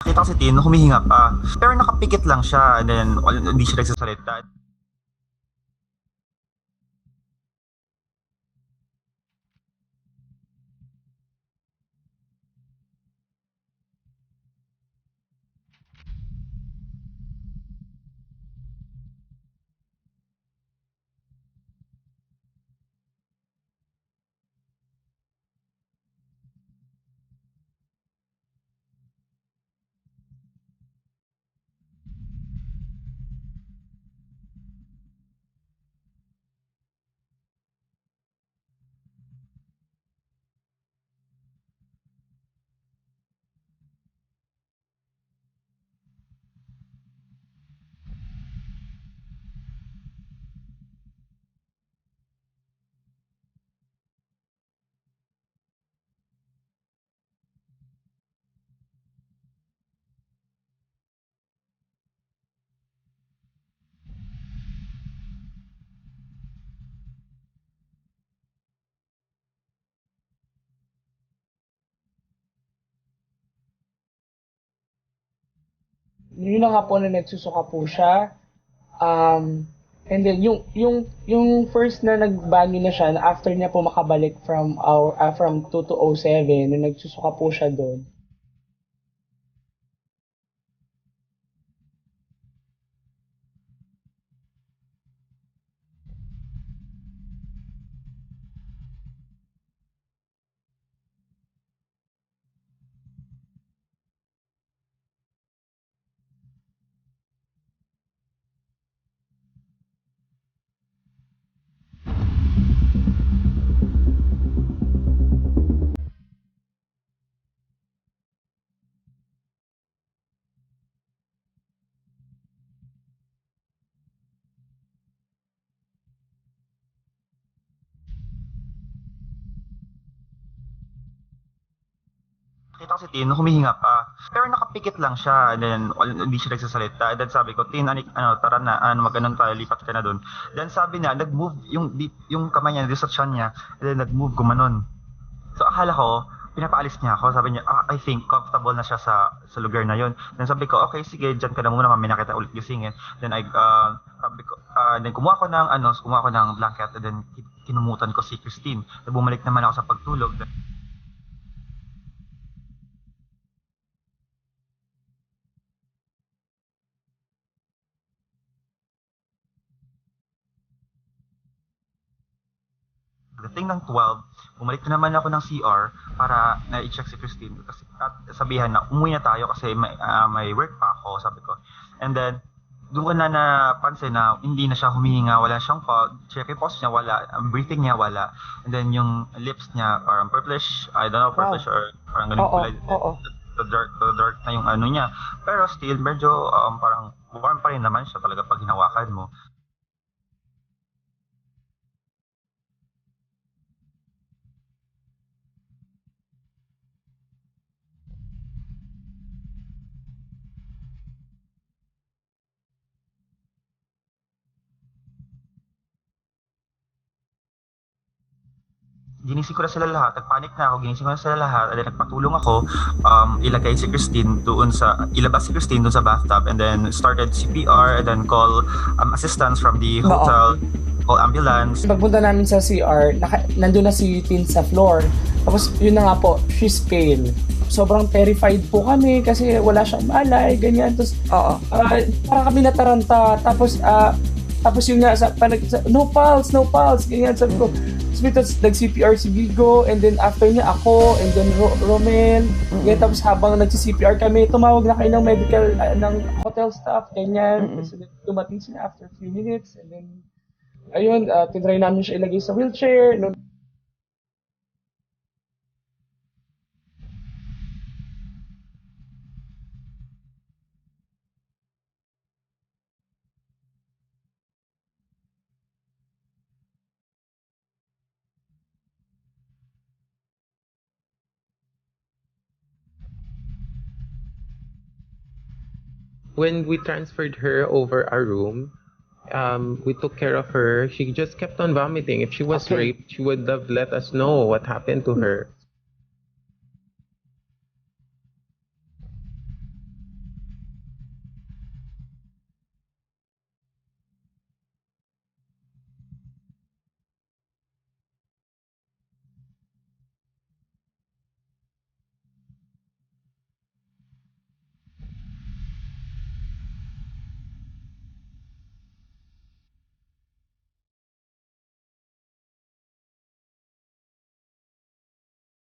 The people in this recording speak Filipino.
Nakita ko si Tin, humihinga pa. Pero nakapikit lang siya and then hindi siya nagsasalita. Yun na nga po na nagsusuka po siya. And then yung first na nagbanyo na siya na after niya po makabalik from 2207 nung nagsusuka po siya doon. Nakita ko si Tin, humihinga pa. Pero nakapikit lang siya and then hindi siya nagsasalita. And then sabi ko, Tin, tara na, mag-anon tayo, lipat ka na doon. Then sabi niya, nag-move yung kamay niya, sa tiyan niya, and then nag-move gumanon. So akala ko, pinapaalis niya ako. Sabi niya, I think comfortable na siya sa lugar na yon. Then sabi ko, okay, sige, dyan ka na muna, mamaya na kita ulit gisingin. Then sabi ko, then kumuha ko ng blanket, and then kinumutan ko si Christine. Then bumalik naman ako sa pagtulog. Then, pagdating ng 12, bumalik na naman ako ng CR para na-check si Christine kasi at sabihan na umuwi na tayo kasi may work pa ako, sabi ko. And then doon ko na napansin na hindi na siya humihinga, wala siyang pulse, check yung pulse niya, wala, ang breathing niya, wala. And then yung lips niya, parang purplish, I don't know, Wow. purplish or parang ganun Oo, kulay. oo. The dark na yung ano niya. Pero still, medyo parang warm pa rin naman siya talaga pag hinawakan mo. Ginising ko na sila lahat, nagpanic na ako, ginising ko na sila lahat, and then nagpatulong ako, ilabas si Christine doon sa bathtub, and then started CPR, and then call assistance from the Oo. hotel, call ambulance. Pagpunta namin sa CR, nandun na si Tin sa floor. Tapos yun na nga po, she's pale. Sobrang terrified po kami kasi wala siyang malay, ganyan. Tapos Oo. para kami nataranta. Tapos yung nga, no pulse, no pulse, ganyan. Sabi ko, tapos nag-CPR si Vigo, and then after niya ako, and then Romel. Ganyan, tapos habang nag-CPR kami, tumawag na kayo ng medical, ng hotel staff, ganyan. Tapos dumating sila after 3 minutes, and then ayun, tinry namin siya ilagay sa wheelchair. No, When we transferred her over our room, we took care of her. She just kept on vomiting. If she was Okay. raped, she would have let us know what happened to her.